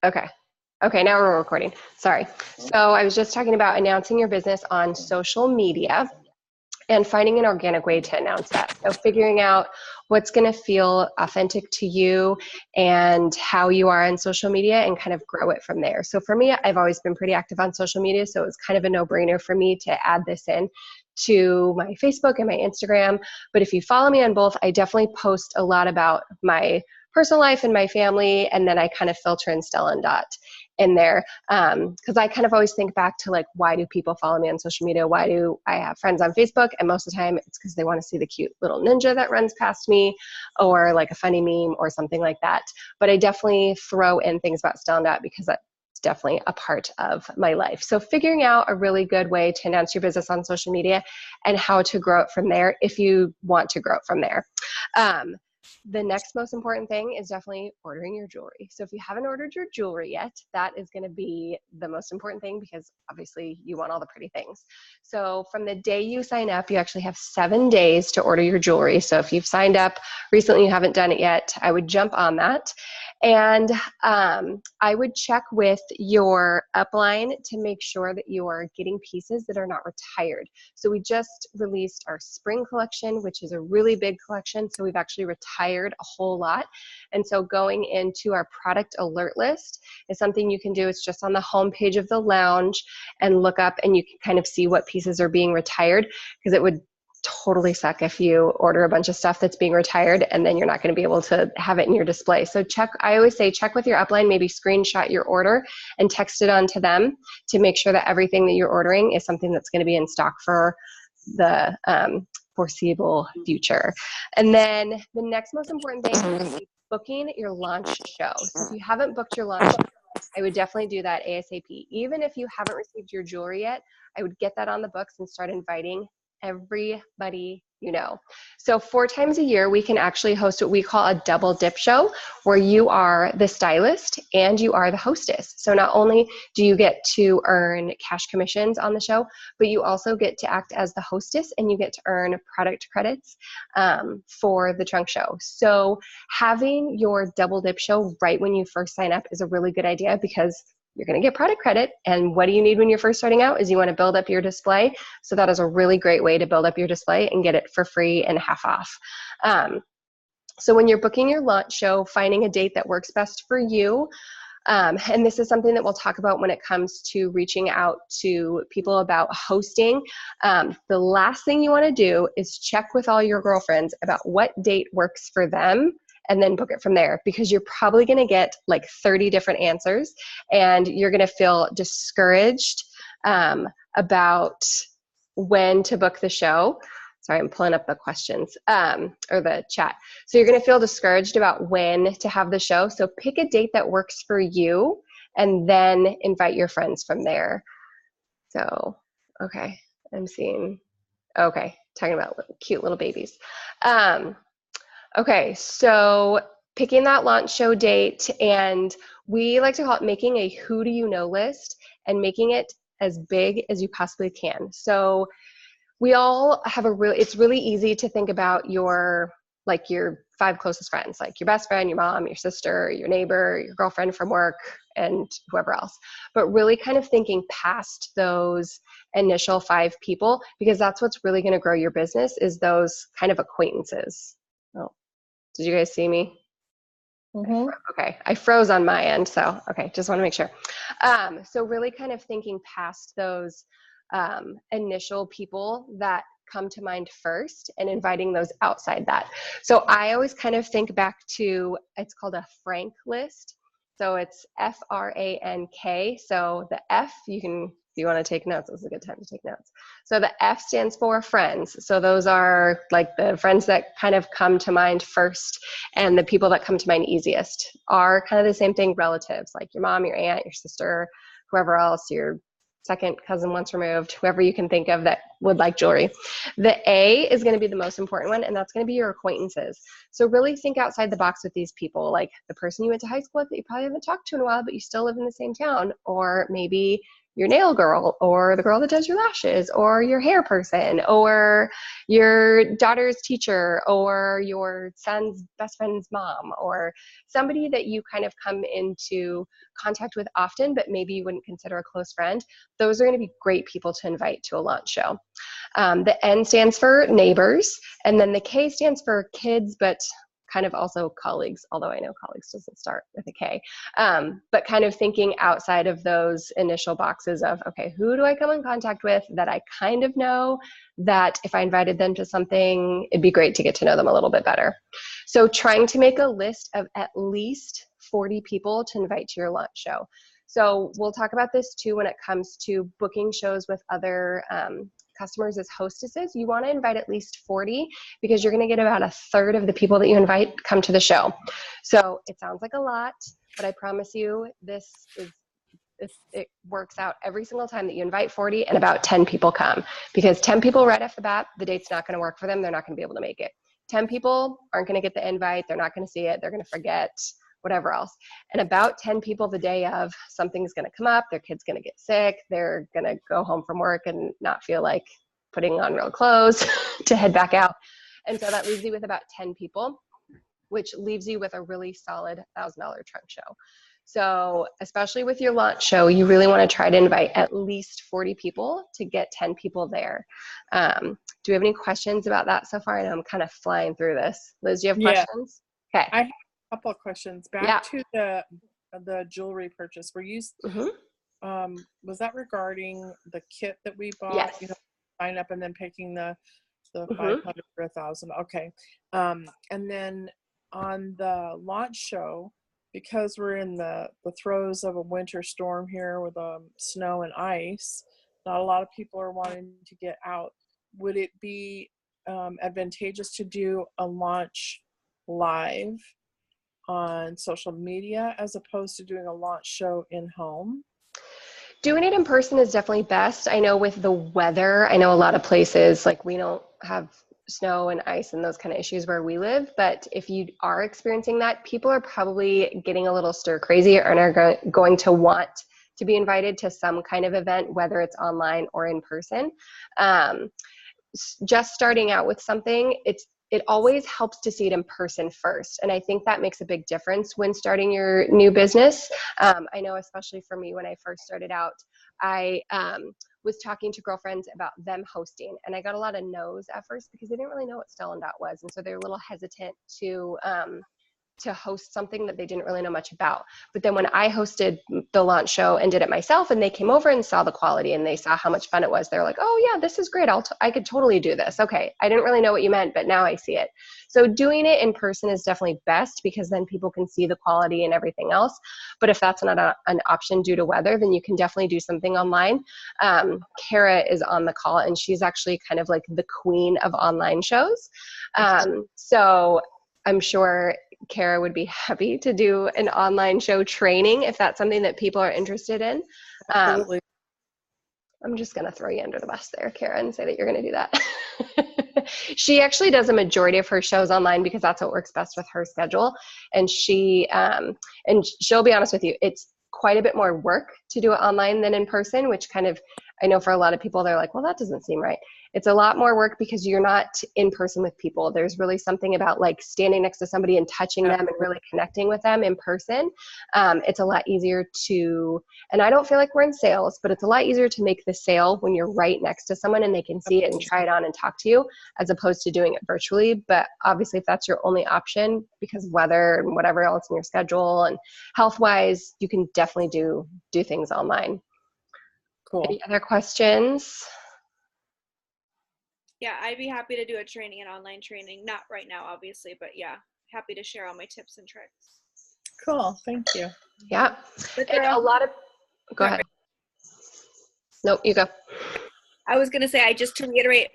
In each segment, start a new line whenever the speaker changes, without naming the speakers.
Okay. Okay, now we're recording. Sorry. So I was just talking about announcing your business on social media and finding an organic way to announce that. So figuring out what's going to feel authentic to you and how you are on social media and kind of grow it from there. So for me, I've always been pretty active on social media, so it was kind of a no-brainer for me to add this in to my Facebook and my Instagram. But if you follow me on both, I definitely post a lot about my personal life and my family, and then I kind of filter in Stella and Dot in there, because I kind of always think back to like, why do people follow me on social media? Why do I have friends on Facebook? And most of the time it's because they want to see the cute little ninja that runs past me, or like a funny meme or something like that. But I definitely throw in things about Stella and Dot because that's definitely a part of my life. So figuring out a really good way to announce your business on social media and how to grow it from there if you want to grow it from there. The next most important thing is definitely ordering your jewelry. So if you haven't ordered your jewelry yet, that is going to be the most important thing, because obviously you want all the pretty things. So from the day you sign up, you actually have 7 days to order your jewelry. So if you've signed up recently, you haven't done it yet, I would jump on that. And I would check with your upline to make sure that you are getting pieces that are not retired. So we just released our spring collection, which is a really big collection. So we've actually retired a whole lot. And so going into our product alert list is something you can do. It's just on the home page of the lounge, and look up and you can kind of see what pieces are being retired, because it would totally suck if you order a bunch of stuff that's being retired and then you're not going to be able to have it in your display. So I always say check with your upline, maybe screenshot your order and text it on to them to make sure that everything that you're ordering is something that's going to be in stock for the foreseeable future. And then the next most important thing is booking your launch show. So if you haven't booked your launch show, I would definitely do that ASAP. Even if you haven't received your jewelry yet, I would get that on the books and start inviting everybody you know. So 4 times a year, we can actually host what we call a double dip show, where you are the stylist and you are the hostess. So not only do you get to earn cash commissions on the show, but you also get to act as the hostess and you get to earn product credits for the trunk show. So having your double dip show right when you first sign up is a really good idea, because you're going to get product credit. And what do you need when you're first starting out is you want to build up your display. So that is a really great way to build up your display and get it for free and half off. So when you're booking your launch show, finding a date that works best for you. And this is something that we'll talk about when it comes to reaching out to people about hosting. The last thing you want to do is check with all your girlfriends about what date works for them, and then book it from there, because you're probably going to get like 30 different answers and you're going to feel discouraged about when to book the show. Sorry, I'm pulling up the questions or the chat. So you're going to feel discouraged about when to have the show. So pick a date that works for you and then invite your friends from there. So, okay, I'm seeing, okay, talking about cute little babies. Okay, so picking that launch show date, and we like to call it making a who do you know list and making it as big as you possibly can. So we all have it's really easy to think about your 5 closest friends, like your best friend, your mom, your sister, your neighbor, your girlfriend from work, and whoever else. But really kind of thinking past those initial 5 people, because that's what's really going to grow your business, is those kind of acquaintances. Oh. Did you guys see me?
Mm-hmm.
Okay, I froze on my end, so okay, just want to make sure. So really kind of thinking past those initial people that come to mind first and inviting those outside that. So I always kind of think back to, it's called a Frank list. So it's F-R-A-N-K. So the F, if you want to take notes, this is a good time to take notes. So the F stands for friends. So those are like the friends that kind of come to mind first, and the people that come to mind easiest are kind of the same thing, relatives, like your mom, your aunt, your sister, whoever else, your second cousin once removed, whoever you can think of that would like jewelry. The A is going to be the most important one, and that's going to be your acquaintances. So really think outside the box with these people, like the person you went to high school with that you probably haven't talked to in a while, but you still live in the same town, or maybe your nail girl, or the girl that does your lashes, or your hair person, or your daughter's teacher, or your son's best friend's mom, or somebody that you kind of come into contact with often, but maybe you wouldn't consider a close friend. Those are going to be great people to invite to a launch show. The N stands for neighbors, and then the K stands for kids, but kind of also colleagues, although I know colleagues doesn't start with a K, but kind of thinking outside of those initial boxes of, okay, who do I come in contact with that I kind of know, that if I invited them to something, it'd be great to get to know them a little bit better. So trying to make a list of at least 40 people to invite to your launch show. So we'll talk about this too when it comes to booking shows with other customers as hostesses. You want to invite at least 40 because you're going to get about a third of the people that you invite come to the show. So it sounds like a lot, but I promise you it works out every single time that you invite 40 and about 10 people come, because 10 people right off the bat, the date's not going to work for them. They're not going to be able to make it. 10 people aren't going to get the invite. They're not going to see it. They're going to forget, whatever else. And about 10 people the day of, something's going to come up, their kid's going to get sick, they're going to go home from work and not feel like putting on real clothes to head back out. And so that leaves you with about 10 people, which leaves you with a really solid $1,000 trunk show. So especially with your launch show, you really want to try to invite at least 40 people to get 10 people there. Do we have any questions about that so far? I know I'm kind of flying through this. Liz, do you have questions? Okay.
I have a couple of questions. Back to the jewelry purchase. Were you, was that regarding the kit that we bought?
Yes.
You know, sign up and then picking the 500 or 1,000. Okay. And then on the launch show, because we're in the throes of a winter storm here with snow and ice, not a lot of people are wanting to get out. Would it be advantageous to do a launch live on social media as opposed to doing a launch show in home?
Doing it in person is definitely best. I know with the weather, I know a lot of places, like we don't have snow and ice and those kind of issues where we live, but if you are experiencing that, people are probably getting a little stir crazy and are going to want to be invited to some kind of event, whether it's online or in person. Just starting out with something, it always helps to see it in person first. And I think that makes a big difference when starting your new business. I know, especially for me, when I first started out, I was talking to girlfriends about them hosting, and I got a lot of no's at first because they didn't really know what Style was. And so they're a little hesitant to host something that they didn't really know much about. But then when I hosted the launch show and did it myself, and they came over and saw the quality and they saw how much fun it was, they're like, oh yeah, this is great. I could totally do this. Okay. I didn't really know what you meant, but now I see it. So doing it in person is definitely best because then people can see the quality and everything else. But if that's not an option due to weather, then you can definitely do something online. Kara is on the call, and she's actually kind of like the queen of online shows. So I'm sure Kara would be happy to do an online show training if that's something that people are interested in.
Absolutely.
I'm just going to throw you under the bus there, Kara, and say that you're going to do that. She actually does a majority of her shows online because that's what works best with her schedule. And she'll be honest with you, it's quite a bit more work to do it online than in person, which kind of, I know for a lot of people, they're like, well, that doesn't seem right. It's a lot more work because you're not in person with people. There's really something about like standing next to somebody and touching them and really connecting with them in person. It's a lot easier and I don't feel like we're in sales, but it's a lot easier to make the sale when you're right next to someone and they can see it and try it on and talk to you, as opposed to doing it virtually. But obviously if that's your only option because of weather and whatever else in your schedule and health-wise, you can definitely do things online.
Cool.
Any other questions?
Yeah, I'd be happy to do a training, an online training. Not right now, obviously, but yeah, happy to share all my tips and tricks.
Cool. Thank you.
Yeah. And a lot of, go ahead. Nope, you go.
I was going to say, just to reiterate,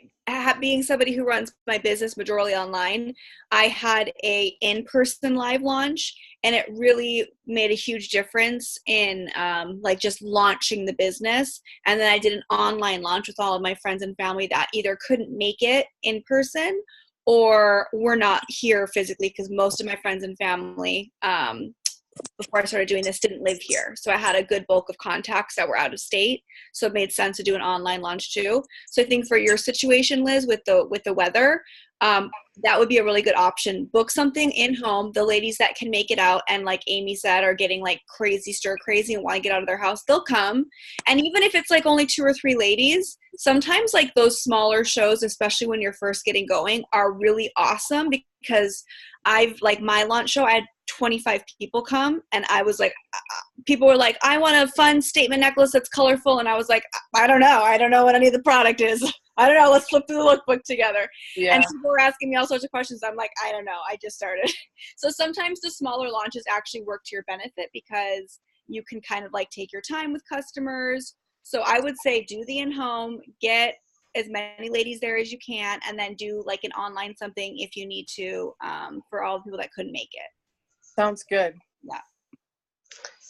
being somebody who runs my business majority online, I had a in-person live launch, and it really made a huge difference in like just launching the business. And then I did an online launch with all of my friends and family that either couldn't make it in person or were not here physically, because most of my friends and family before I started doing this didn't live here. So I had a good bulk of contacts that were out of state. So it made sense to do an online launch too. So I think for your situation, Liz, with the weather, that would be a really good option. Book something in home. The ladies that can make it out and like Amy said are getting like crazy, stir crazy and want to get out of their house, they'll come. And even if it's like only 2 or 3 ladies, sometimes like those smaller shows, especially when you're first getting going, are really awesome because I've like my launch show, I had 25 people come and I was like, people were like, I want a fun statement necklace that's colorful. And I was like, I don't know what any of the product is. I don't know. Let's flip through the lookbook together.
Yeah.
And people were asking me all sorts of questions. I'm like, I don't know. I just started. So sometimes the smaller launches actually work to your benefit because you can kind of like take your time with customers. So I would say do the in-home, get as many ladies there as you can, and then do like an online something if you need to for all the people that couldn't make it.
Sounds good.
Yeah.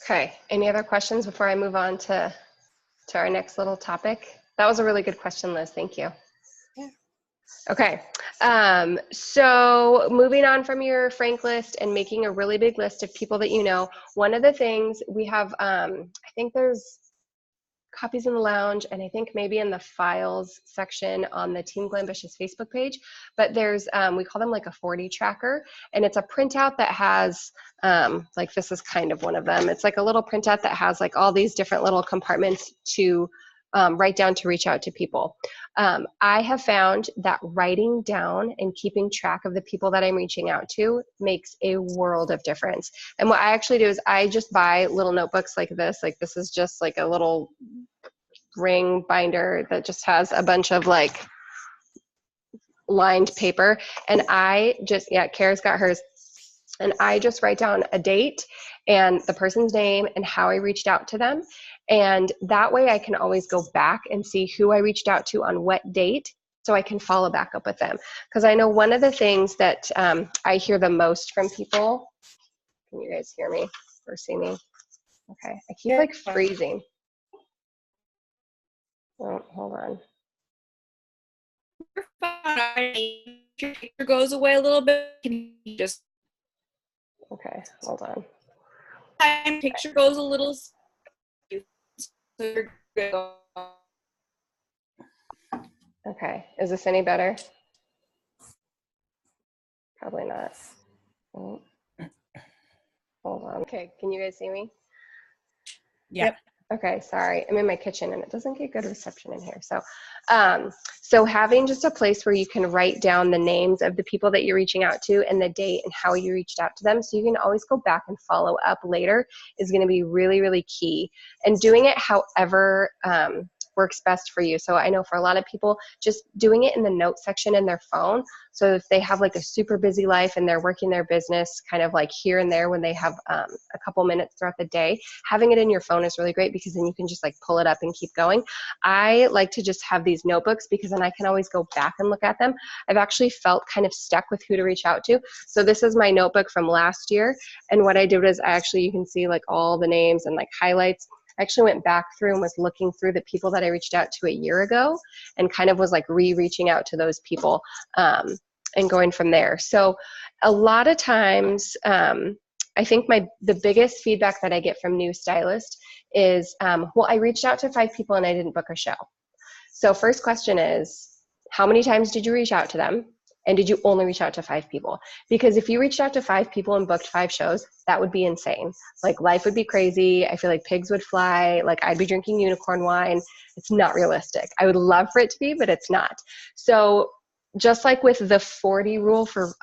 Okay. Any other questions before I move on to our next little topic? That was a really good question, Liz. Thank you.
Yeah.
Okay. So moving on from your Frank list and making a really big list of people that you know, one of the things we have, I think there's copies in the lounge and I think maybe in the files section on the Team Glambitious Facebook page, but there's, we call them like a 40 tracker, and it's a printout that has, like this is kind of one of them. It's like a little printout that has like all these different little compartments to write down to reach out to people. I have found that writing down and keeping track of the people that I'm reaching out to makes a world of difference. And what I actually do is I just buy little notebooks like this. Like this is just like a little ring binder that just has a bunch of like lined paper. And I just, yeah, Kara's got hers. And I just write down a date and the person's name and how I reached out to them. And that way I can always go back and see who I reached out to on what date so I can follow back up with them. Because I know one of the things that I hear the most from people, can you guys hear me or see me? Okay, I keep like freezing. Oh, hold on.
Your picture goes away a little bit. Can you just
Okay, hold on.
picture goes a little so you're good.
Okay, is this any better? Probably not. Oh. Hold on. Okay, can you guys see me?
Yep.
Okay, sorry. I'm in my kitchen and it doesn't get good reception in here. So, so having just a place where you can write down the names of the people that you're reaching out to and the date and how you reached out to them, so you can always go back and follow up later, is going to be really, really key. And doing it however works best for you. So I know for a lot of people, just doing it in the notes section in their phone. So if they have like a super busy life and they're working their business kind of like here and there when they have a couple minutes throughout the day, having it in your phone is really great because then you can just like pull it up and keep going. I like to just have these notebooks because then I can always go back and look at them. I've actually felt kind of stuck with who to reach out to. So this is my notebook from last year. And what I did was you can see like all the names and like highlights. I actually went back through and was looking through the people that I reached out to a year ago and kind of was like reaching out to those people and going from there. So a lot of times, I think the biggest feedback that I get from new stylists is, well, I reached out to 5 people and I didn't book a show. So first question is, how many times did you reach out to them? And did you only reach out to 5 people? Because if you reached out to 5 people and booked 5 shows, that would be insane. Like life would be crazy. I feel like pigs would fly. Like I'd be drinking unicorn wine. It's not realistic. I would love for it to be, but it's not. So just like with the 40 rule for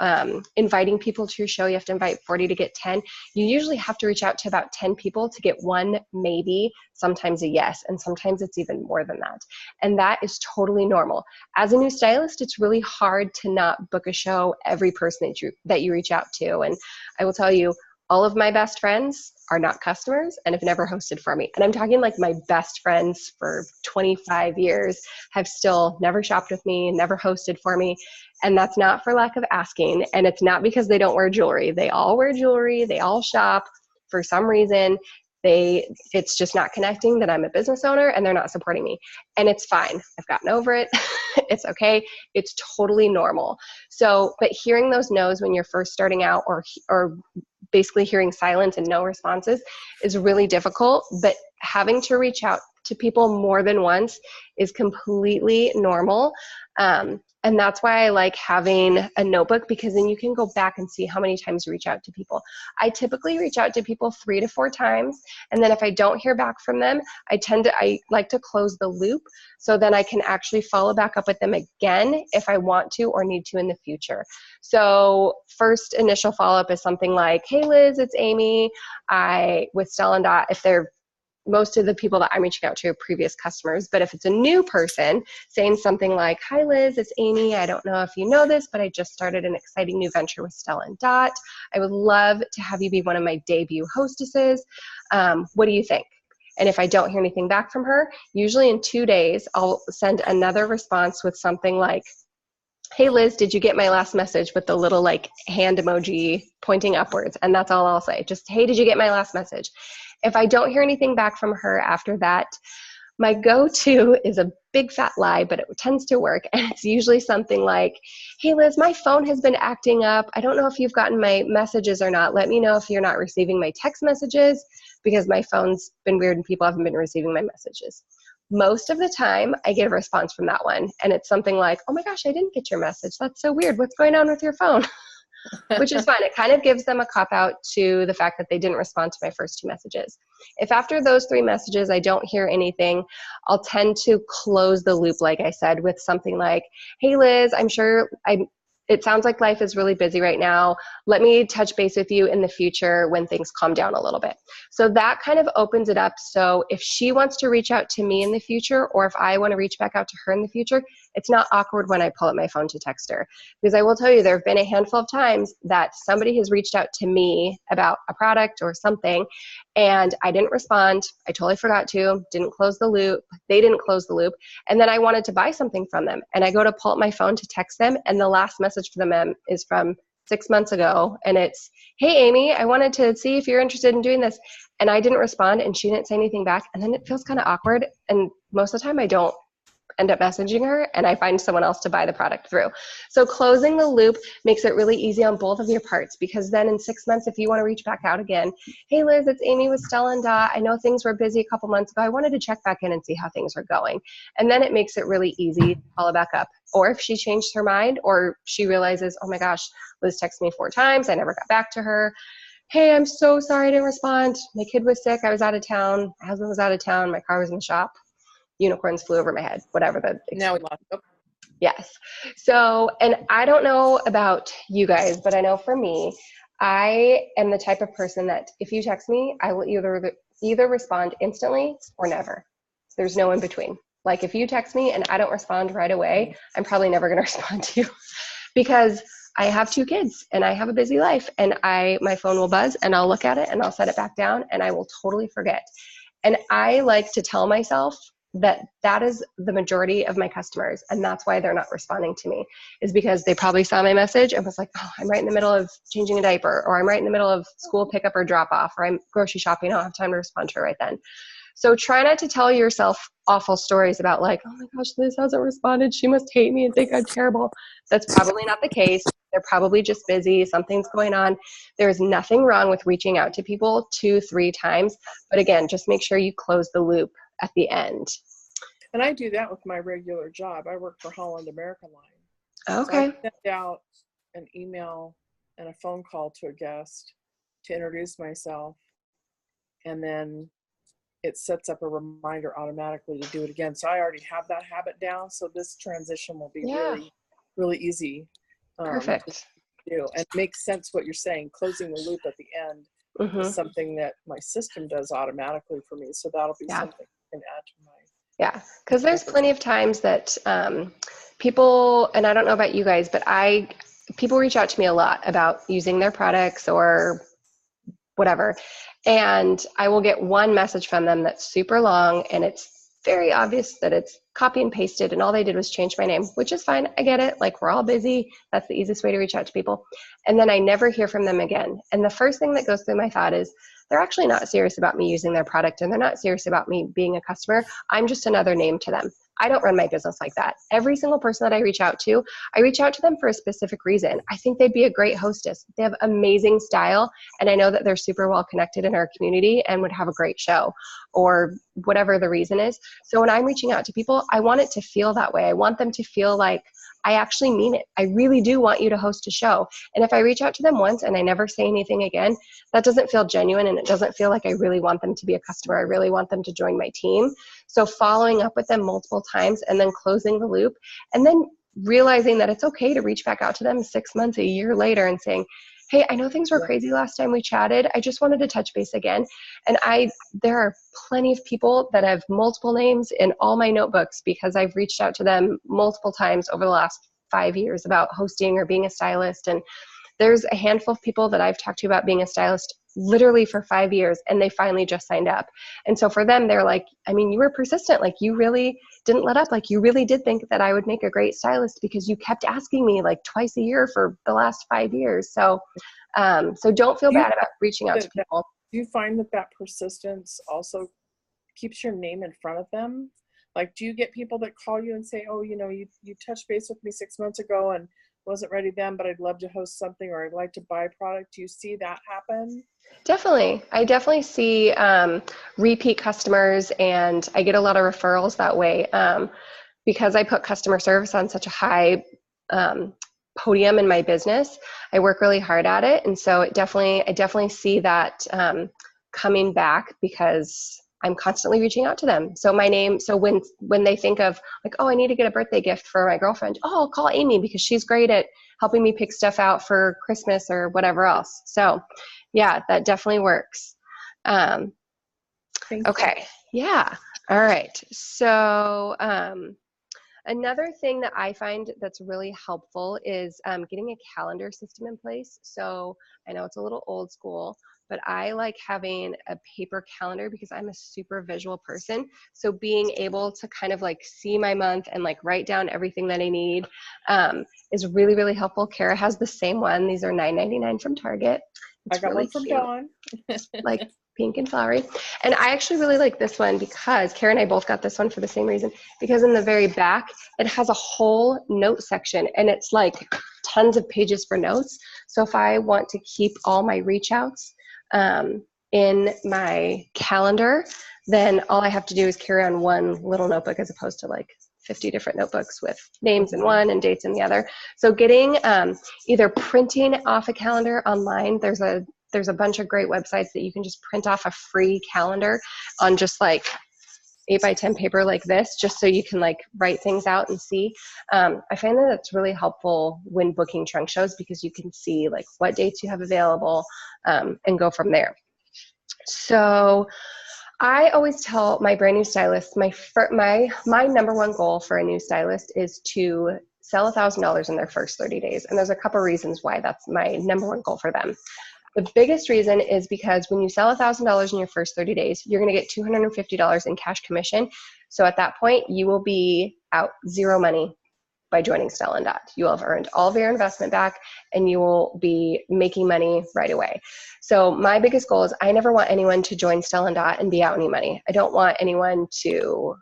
inviting people to your show, you have to invite 40 to get 10. You usually have to reach out to about 10 people to get 1, maybe, sometimes a yes, and sometimes it's even more than that. And that is totally normal. As a new stylist, it's really hard to not book a show every person that you reach out to. And I will tell you, all of my best friends are not customers and have never hosted for me. And I'm talking like my best friends for 25 years have still never shopped with me, never hosted for me. And that's not for lack of asking. And it's not because they don't wear jewelry. They all wear jewelry. They all shop. For some reason, it's just not connecting that I'm a business owner and they're not supporting me. And it's fine. I've gotten over it. It's okay. It's totally normal. So, but hearing those no's when you're first starting out or basically hearing silence and no responses is really difficult, but having to reach out to people more than once is completely normal. And that's why I like having a notebook, because then you can go back and see how many times you reach out to people. I typically reach out to people 3 to 4 times. And then if I don't hear back from them, I like to close the loop, so then I can actually follow back up with them again if I want to or need to in the future. So first initial follow-up is something like, hey Liz, it's Amy. With Stella and Dot, if they're most of the people that I'm reaching out to are previous customers, but if it's a new person, saying something like, hi Liz, it's Amy. I don't know if you know this, but I just started an exciting new venture with Stella and Dot. I would love to have you be one of my debut hostesses. What do you think? And if I don't hear anything back from her, usually in 2 days, I'll send another response with something like, hey Liz, did you get my last message, with the little like hand emoji pointing upwards? And that's all I'll say. Just, hey, did you get my last message? If I don't hear anything back from her after that, my go-to is a big fat lie, but it tends to work. And it's usually something like, hey Liz, my phone has been acting up. I don't know if you've gotten my messages or not. Let me know if you're not receiving my text messages, because my phone's been weird and people haven't been receiving my messages. Most of the time, I get a response from that one. And it's something like, oh my gosh, I didn't get your message. That's so weird. What's going on with your phone? Which is fine. It kind of gives them a cop out to the fact that they didn't respond to my first 2 messages. If after those 3 messages I don't hear anything, I'll tend to close the loop, like I said, with something like, hey Liz, it sounds like life is really busy right now. Let me touch base with you in the future when things calm down a little bit. So that kind of opens it up. So if she wants to reach out to me in the future, or if I want to reach back out to her in the future, it's not awkward when I pull up my phone to text her. Because I will tell you, there have been a handful of times that somebody has reached out to me about a product or something, and I didn't respond. I totally forgot to, didn't close the loop. They didn't close the loop. And then I wanted to buy something from them. And I go to pull up my phone to text them, and the last message for them is from 6 months ago. And it's, hey Amy, I wanted to see if you're interested in doing this. And I didn't respond, and she didn't say anything back. And then it feels kind of awkward. And most of the time I don't end up messaging her, and I find someone else to buy the product through. So closing the loop makes it really easy on both of your parts, because then in 6 months, if you want to reach back out again, hey Liz, it's Amy with Stella and Dot. I know things were busy a couple months ago. I wanted to check back in and see how things are going. And then it makes it really easy to follow back up. Or if she changed her mind, or she realizes, oh my gosh, Liz texted me 4 times, I never got back to her. Hey, I'm so sorry I didn't respond. My kid was sick. I was out of town. My husband was out of town. My car was in the shop. Unicorns flew over my head, whatever the
Now we lost. Oh.
Yes. So, and I don't know about you guys, but I know for me, I am the type of person that if you text me, I will either respond instantly or never. There's no in between. Like if you text me and I don't respond right away, I'm probably never going to respond to you, because I have 2 kids and I have a busy life, and my phone will buzz and I'll look at it and I'll set it back down and I will totally forget. And I like to tell myself that is the majority of my customers, and that's why they're not responding to me, is because they probably saw my message and was like, oh, I'm right in the middle of changing a diaper, or I'm right in the middle of school pickup or drop off, or I'm grocery shopping, I don't have time to respond to her right then. So try not to tell yourself awful stories about like, oh my gosh, Liz hasn't responded, she must hate me and think I'm terrible. That's probably not the case. They're probably just busy, something's going on. There's nothing wrong with reaching out to people 2-3 times, but again, just make sure you close the loop at the end.
And I do that with my regular job. I work for Holland American Line.
Okay.
So I send out an email and a phone call to a guest to introduce myself, and then it sets up a reminder automatically to do it again. So I already have that habit down. So this transition will be really, really easy.
Perfect.
To do. And it makes sense what you're saying. Closing the loop at the end is something that my system does automatically for me. So that'll be something I can add to my.
Yeah, because there's plenty of times that people, and I don't know about you guys, but people reach out to me a lot about using their products or whatever. And I will get one message from them that's super long, and it's very obvious that it's copy and pasted, and all they did was change my name, which is fine. I get it. Like, we're all busy. That's the easiest way to reach out to people. And then I never hear from them again. And the first thing that goes through my thought is, they're actually not serious about me using their product, and they're not serious about me being a customer. I'm just another name to them. I don't run my business like that. Every single person that I reach out to them for a specific reason. I think they'd be a great hostess. They have amazing style, and I know that they're super well connected in our community and would have a great show, or whatever the reason is. So when I'm reaching out to people, I want it to feel that way. I want them to feel like I actually mean it. I really do want you to host a show. And if I reach out to them once and I never say anything again, that doesn't feel genuine, and it doesn't feel like I really want them to be a customer. I really want them to join my team. So following up with them multiple times and then closing the loop, and then realizing that it's okay to reach back out to them 6 months, a year later and saying, hey, I know things were crazy last time we chatted. I just wanted to touch base again. And there are plenty of people that have multiple names in all my notebooks because I've reached out to them multiple times over the last 5 years about hosting or being a stylist. And there's a handful of people that I've talked to about being a stylist literally for 5 years, and they finally just signed up. And so for them, they're like, I mean, you were persistent. Like, you really didn't let up. Like, you really did think that I would make a great stylist because you kept asking me like twice a year for the last 5 years. So, so don't feel bad about reaching out to people.
Do you find that persistence also keeps your name in front of them? Like, do you get people that call you and say, oh, you touched base with me 6 months ago and wasn't ready then, but I'd love to host something, or I'd like to buy a product. Do you see that happen?
Definitely. I definitely see repeat customers, and I get a lot of referrals that way because I put customer service on such a high podium in my business. I work really hard at it. And so I definitely see that coming back because I'm constantly reaching out to them. So when they think of like, oh, I need to get a birthday gift for my girlfriend, oh, I'll call Amy because she's great at helping me pick stuff out for Christmas or whatever else. So yeah, that definitely works. Okay. Yeah. All right. So another thing that I find that's really helpful is getting a calendar system in place. So I know it's a little old school, but I like having a paper calendar because I'm a super visual person. So being able to kind of like see my month and like write down everything that I need is really, really helpful. Kara has the same one. These are $9.99 from Target. It's
I got
really
one from
cute.
Dawn.
Like pink and flowery. And I actually really like this one because Kara and I both got this one for the same reason, because in the very back, it has a whole note section and it's like tons of pages for notes. So if I want to keep all my reach outs in my calendar, then all I have to do is carry on one little notebook as opposed to like 50 different notebooks with names in one and dates in the other. So getting either printing off a calendar online, there's a bunch of great websites that you can just print off a free calendar on just like 8x10 paper like this, just so you can like write things out and see. I find that it's really helpful when booking trunk shows because you can see like what dates you have available and go from there. So I always tell my brand new stylists, my number one goal for a new stylist is to sell $1,000 in their first 30 days. And there's a couple reasons why that's my number one goal for them. The biggest reason is because when you sell $1,000 in your first 30 days, you're going to get $250 in cash commission. So at that point, you will be out zero money by joining Style & Dot. You will have earned all of your investment back and you will be making money right away. So my biggest goal is I never want anyone to join Style & Dot and be out any money. I don't want anyone to,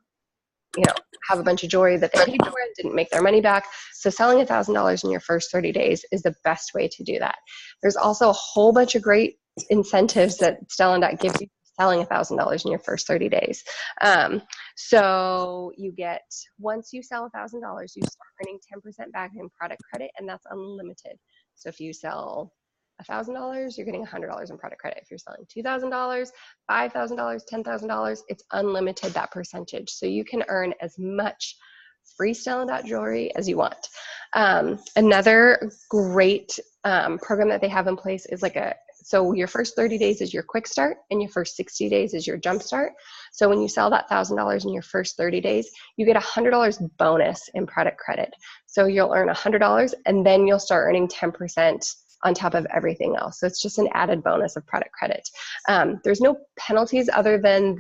have a bunch of jewelry that they paid for and didn't make their money back. So selling $1,000 in your first 30 days is the best way to do that. There's also a whole bunch of great incentives that Style & Dot gives you for selling $1,000 in your first 30 days. So you get, once you sell $1,000, you start earning 10% back in product credit, and that's unlimited. So if you sell $1,000, you're getting $100 in product credit. If you're selling $2,000, $5,000, $10,000, it's unlimited, that percentage. So you can earn as much free Style & Dot jewelry as you want. Another great program that they have in place is so your first 30 days is your quick start and your first 60 days is your jump start. So when you sell that $1,000 in your first 30 days, you get $100 bonus in product credit. So you'll earn $100 and then you'll start earning 10% on top of everything else. So it's just an added bonus of product credit. There's no penalties other than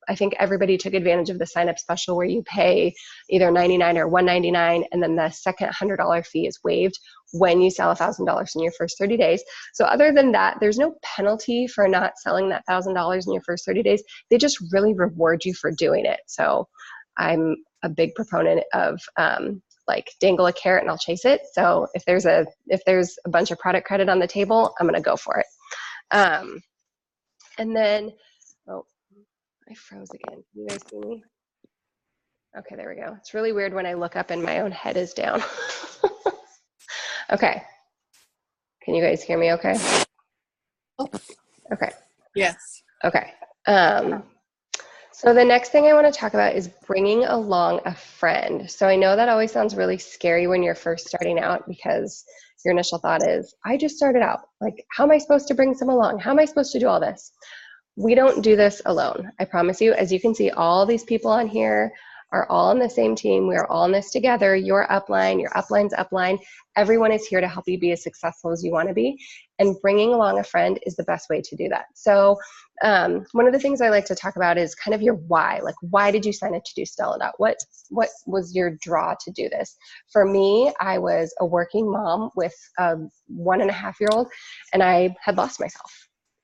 I think everybody took advantage of the sign up special where you pay either $99 or $199, and then the second $100 fee is waived when you sell $1,000 in your first 30 days. So other than that, there's no penalty for not selling that $1,000 in your first 30 days. They just really reward you for doing it. So I'm a big proponent of like dangle a carrot and I'll chase it. So if there's a bunch of product credit on the table, I'm going to go for it. And then, oh, I froze again. Can you guys see me? Okay, there we go. It's really weird when I look up and my own head is down. Okay. Can you guys hear me okay? Okay.
Yes.
Okay. So the next thing I want to talk about is bringing along a friend. So I know that always sounds really scary when you're first starting out, because your initial thought is, I just started out. Like, how am I supposed to bring someone along? How am I supposed to do all this? We don't do this alone. I promise you. As you can see, all these people on here are all on the same team. We are all in this together. Your upline, your upline's upline. Everyone is here to help you be as successful as you want to be. And bringing along a friend is the best way to do that. So one of the things I like to talk about is kind of your why. Like, why did you sign up to do Stylist? What was your draw to do this? For me, I was a working mom with a 1.5-year-old, and I had lost myself.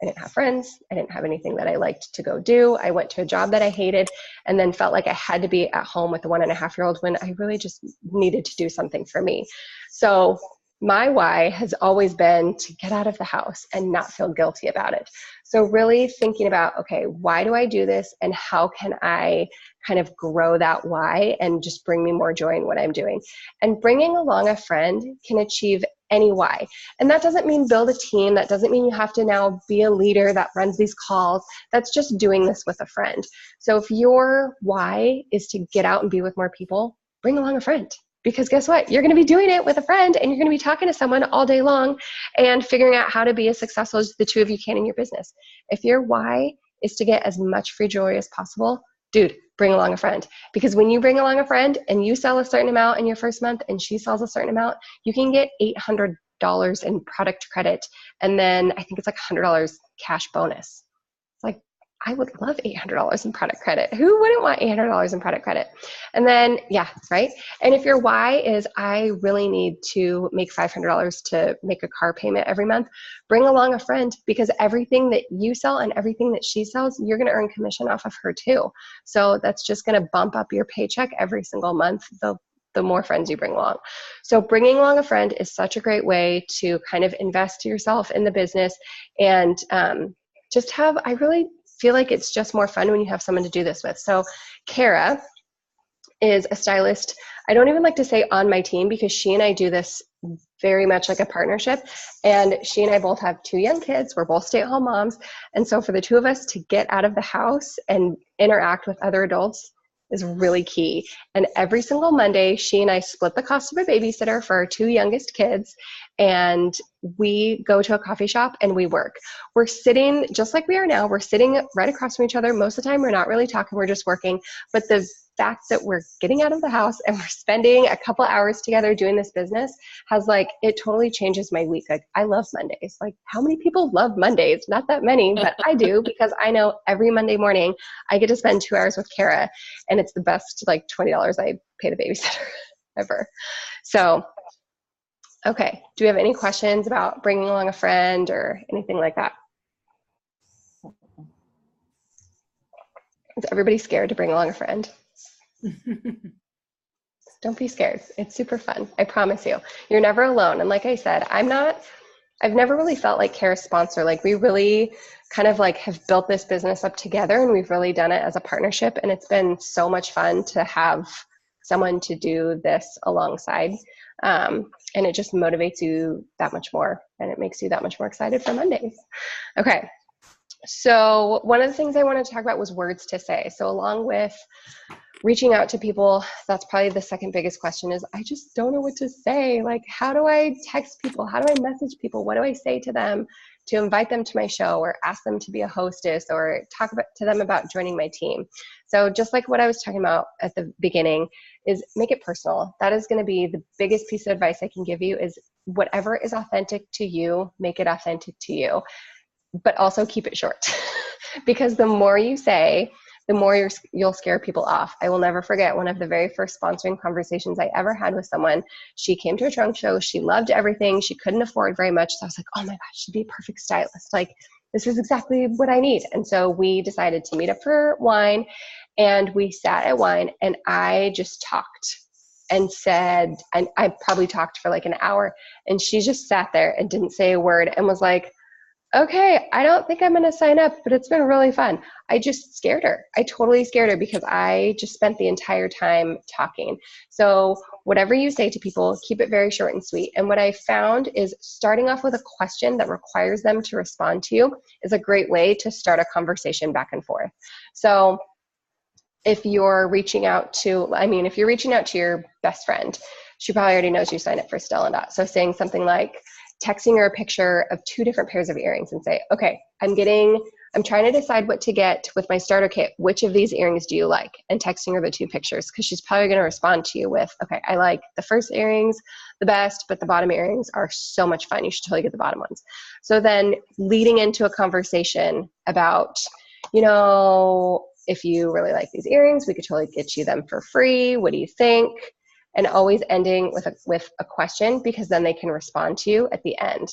I didn't have friends. I didn't have anything that I liked to go do. I went to a job that I hated and then felt like I had to be at home with a 1.5-year-old when I really just needed to do something for me. So my why has always been to get out of the house and not feel guilty about it. So really thinking about, okay, why do I do this and how can I kind of grow that why and just bring me more joy in what I'm doing? And bringing along a friend can achieve any why. And that doesn't mean build a team. That doesn't mean you have to now be a leader that runs these calls. That's just doing this with a friend. So if your why is to get out and be with more people, bring along a friend. Because guess what? You're going to be doing it with a friend, and you're going to be talking to someone all day long and figuring out how to be as successful as the two of you can in your business. If your why is to get as much free joy as possible, dude, bring along a friend. Because when you bring along a friend and you sell a certain amount in your first month and she sells a certain amount, you can get $800 in product credit. And then I think it's like $100 cash bonus. It's like, I would love $800 in product credit. Who wouldn't want $800 in product credit? And then, yeah, right. And if your why is, I really need to make $500 to make a car payment every month, bring along a friend, because everything that you sell and everything that she sells, you're going to earn commission off of her too. So that's just going to bump up your paycheck every single month, the more friends you bring along. So bringing along a friend is such a great way to kind of invest yourself in the business and just have, I really feel like it's just more fun when you have someone to do this with. So Kara is a stylist. I don't even like to say on my team, because she and I do this very much like a partnership. And she and I both have 2 young kids. We're both stay-at-home moms. And so for the two of us to get out of the house and interact with other adults is really key. And every single Monday, she and I split the cost of a babysitter for our 2 youngest kids, and we go to a coffee shop and we work. We're sitting just like we are now. We're sitting right across from each other. Most of the time, we're not really talking. We're just working. But the fact that we're getting out of the house and we're spending a couple hours together doing this business has, like, it totally changes my week. Like, I love Mondays. Like, how many people love Mondays? Not that many, but I do, because I know every Monday morning I get to spend 2 hours with Kara, and it's the best, like, $20 I pay the babysitter ever. So, okay. Do we have any questions about bringing along a friend or anything like that? Is everybody scared to bring along a friend? Don't be scared. It's super fun. I promise you. You're never alone. And like I said, I've never really felt like Kara's sponsor. Like, we really kind of like have built this business up together, and we've really done it as a partnership. And it's been so much fun to have someone to do this alongside. And it just motivates you that much more, and it makes you that much more excited for Mondays. Okay. So one of the things I wanted to talk about was words to say. So along with reaching out to people, that's probably the second biggest question is, I just don't know what to say. Like, how do I text people? How do I message people? What do I say to them to invite them to my show, or ask them to be a hostess, or talk to them about joining my team? So just like what I was talking about at the beginning, is make it personal. That is going to be the biggest piece of advice I can give you, is whatever is authentic to you, make it authentic to you, but also keep it short. Because the more you say, the more you'll scare people off. I will never forget one of the very first sponsoring conversations I ever had with someone. She came to a trunk show. She loved everything. She couldn't afford very much. So I was like, oh my gosh, she'd be a perfect stylist. Like, this is exactly what I need. And so we decided to meet up for wine, and we sat at wine, and I just talked and said, and I probably talked for like an hour, and she just sat there and didn't say a word and was like, okay, I don't think I'm going to sign up, but it's been really fun. I just scared her. I totally scared her because I just spent the entire time talking. So whatever you say to people, keep it very short and sweet. And what I found is starting off with a question that requires them to respond to you is a great way to start a conversation back and forth. So if you're reaching out to, if you're reaching out to your best friend, she probably already knows you signed up for Stella. So saying something like, texting her a picture of 2 different pairs of earrings and say, okay, I'm trying to decide what to get with my starter kit. Which of these earrings do you like? And texting her the 2 pictures, because she's probably going to respond to you with, okay, I like the first earrings the best, but the bottom earrings are so much fun. You should totally get the bottom ones. So then leading into a conversation about, if you really like these earrings, we could totally get you them for free. What do you think? And always ending with a question, because then they can respond to you at the end.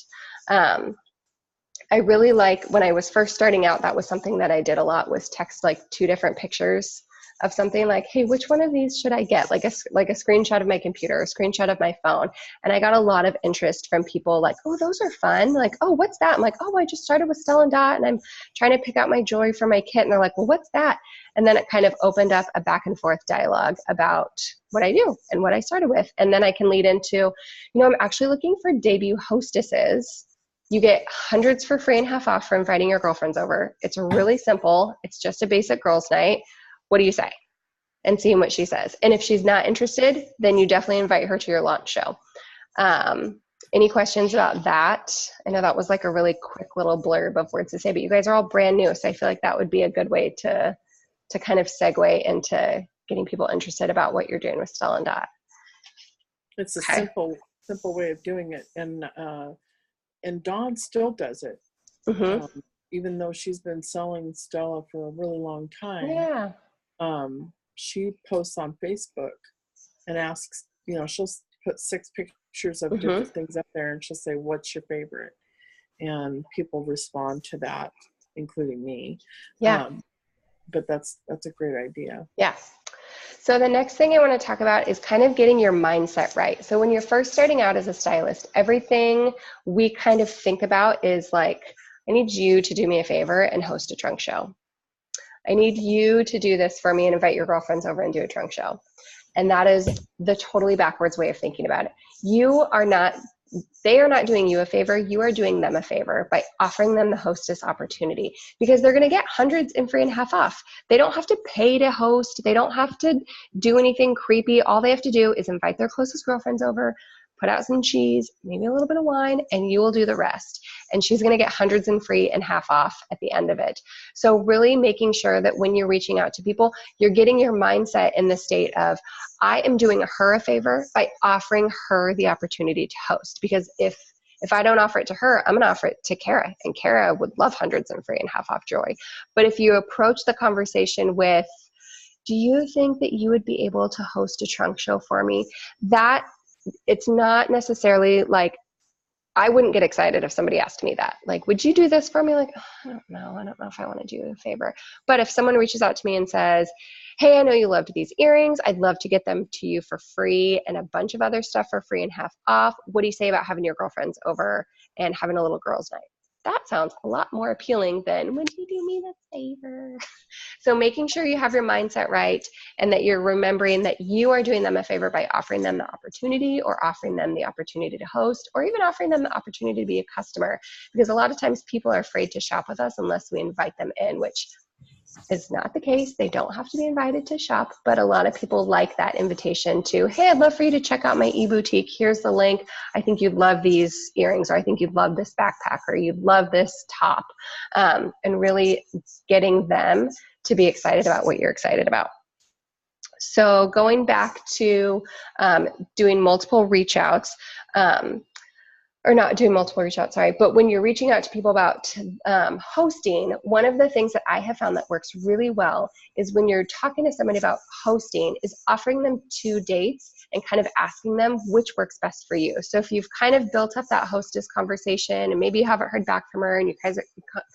I really like, when I was first starting out, that was something that I did a lot, was text like 2 different pictures of something, like, hey, which one of these should I get? Like a screenshot of my computer, a screenshot of my phone. And I got a lot of interest from people like, oh, those are fun. Like, oh, what's that? I'm like, oh, I just started with Stella Dot and I'm trying to pick out my jewelry for my kit. And they're like, well, what's that? And then it kind of opened up a back and forth dialogue about what I do and what I started with. And then I can lead into, I'm actually looking for debut hostesses. You get hundreds for free and half off for inviting your girlfriends over. It's really simple. It's just a basic girls' night. What do you say? And seeing what she says. And if she's not interested, then you definitely invite her to your launch show. Any questions about that? I know that was like a really quick little blurb of words to say, but you guys are all brand new. So I feel like that would be a good way to kind of segue into getting people interested about what you're doing with Stella and Dot.
It's a simple way of doing it. And Dawn still does it.
Mm-hmm.
Even though she's been selling Stella for a really long time.
Yeah.
She posts on Facebook and asks, she'll put 6 pictures of different things up there, and she'll say, what's your favorite? And people respond to that, including me.
Yeah.
But that's a great idea.
Yeah. So the next thing I want to talk about is kind of getting your mindset right. So when you're first starting out as a stylist, everything we kind of think about is like, I need you to do me a favor and host a trunk show. I need you to do this for me and invite your girlfriends over and do a trunk show. And that is the totally backwards way of thinking about it. They are not doing you a favor. You are doing them a favor by offering them the hostess opportunity, because they're going to get hundreds and free and half off. They don't have to pay to host. They don't have to do anything creepy. All they have to do is invite their closest girlfriends over, put out some cheese, maybe a little bit of wine, and you will do the rest. And she's going to get hundreds and free and half off at the end of it. So really making sure that when you're reaching out to people, you're getting your mindset in the state of, I am doing her a favor by offering her the opportunity to host. Because if I don't offer it to her, I'm going to offer it to Kara, and Kara would love hundreds and free and half off jewelry. But if you approach the conversation with, do you think that you would be able to host a trunk show for me? That it's not necessarily like, I wouldn't get excited if somebody asked me that. Like, would you do this for me? Like, oh, I don't know if I want to do you a favor. But if someone reaches out to me and says, hey, I know you loved these earrings. I'd love to get them to you for free and a bunch of other stuff for free and half off. What do you say about having your girlfriends over and having a little girls' night? That sounds a lot more appealing than, would you do me the favor? So making sure you have your mindset right, and that you're remembering that you are doing them a favor by offering them the opportunity, or offering them the opportunity to host, or even offering them the opportunity to be a customer. Because a lot of times people are afraid to shop with us unless we invite them in, which is not the case. They don't have to be invited to shop, but a lot of people like that invitation to, hey, I'd love for you to check out my e-boutique. Here's the link. I think you'd love these earrings, or I think you'd love this backpack, or you'd love this top, and really getting them to be excited about what you're excited about. So going back to doing multiple reach outs, or not doing multiple reach out, sorry, but when you're reaching out to people about hosting, one of the things that I have found that works really well is when you're talking to somebody about hosting is offering them 2 dates and kind of asking them which works best for you. So if you've kind of built up that hostess conversation and maybe you haven't heard back from her and you guys are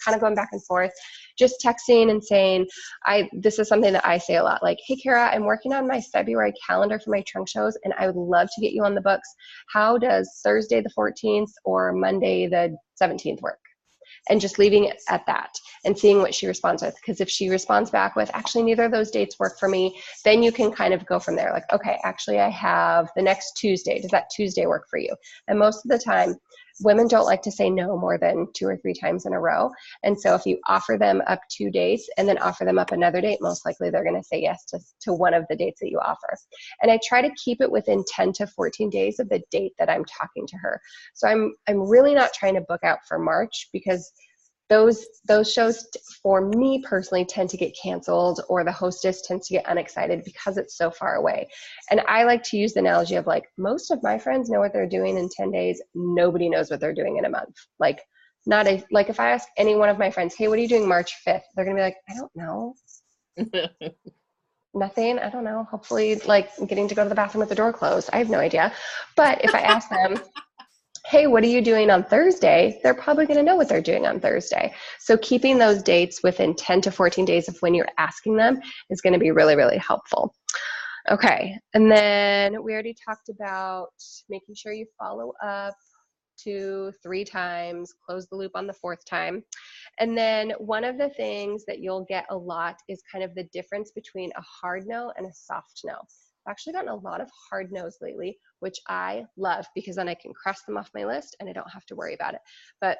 kind of going back and forth, just texting and saying, this is something that I say a lot, like, hey, Kara, I'm working on my February calendar for my trunk shows and I would love to get you on the books. How does Thursday the 14th or Monday the 17th work? And just leaving it at that and seeing what she responds with. Because if she responds back with, actually, neither of those dates work for me, then you can kind of go from there. Like, okay, actually, I have the next Tuesday. Does that Tuesday work for you? And most of the time, women don't like to say no more than 2 or 3 times in a row. And so if you offer them up 2 dates and then offer them up another date, most likely they're going to say yes to one of the dates that you offer. And I try to keep it within 10 to 14 days of the date that I'm talking to her. So I'm really not trying to book out for March, because those shows for me personally tend to get canceled, or the hostess tends to get unexcited because it's so far away. And I like to use the analogy of, like, most of my friends know what they're doing in 10 days. Nobody knows what they're doing in a month. Like if I ask any one of my friends, hey, what are you doing March 5th? They're going to be like, I don't know. Nothing. I don't know. Hopefully, like, getting to go to the bathroom with the door closed. I have no idea. But if I ask them, hey, what are you doing on Thursday? They're probably going to know what they're doing on Thursday. So keeping those dates within 10 to 14 days of when you're asking them is going to be really, really helpful. Okay. And then we already talked about making sure you follow up 2, 3 times, close the loop on the 4th time. And then one of the things that you'll get a lot is kind of the difference between a hard no and a soft no. I've actually gotten a lot of hard no's lately, which I love, because then I can cross them off my list and I don't have to worry about it. But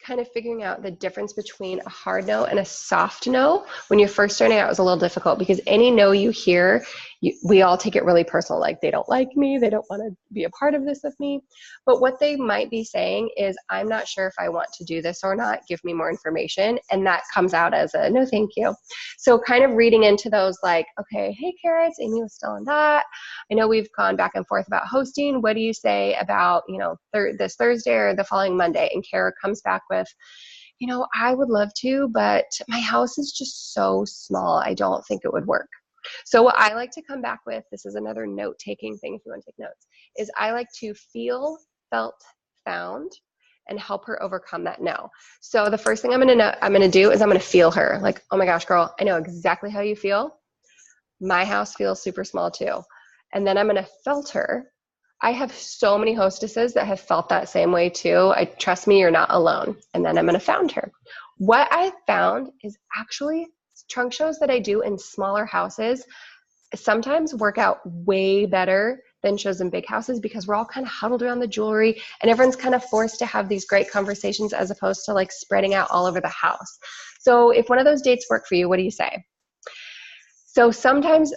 kind of figuring out the difference between a hard no and a soft no when you're first starting out is a little difficult, because any no you hear, we all take it really personal, like they don't like me, they don't want to be a part of this with me. But what they might be saying is, I'm not sure if I want to do this or not, give me more information. And that comes out as a no thank you. So kind of reading into those, like, okay, hey Kara, it's Amy with Still on That. I know we've gone back and forth about hosting. What do you say about, this Thursday or the following Monday? And Kara comes back with, I would love to, but my house is just so small. I don't think it would work. So what I like to come back with, this is another note-taking thing if you want to take notes, is I like to feel, felt, found, and help her overcome that no. So the first thing I'm going to do is I'm going to feel her. Like, oh my gosh, girl, I know exactly how you feel. My house feels super small too. And then I'm going to felt her. I have so many hostesses that have felt that same way too. Trust me, you're not alone. And then I'm going to found her. What I found is actually trunk shows that I do in smaller houses sometimes work out way better than shows in big houses, because we're all kind of huddled around the jewelry and everyone's kind of forced to have these great conversations as opposed to like spreading out all over the house. So if one of those dates work for you, what do you say? So sometimes,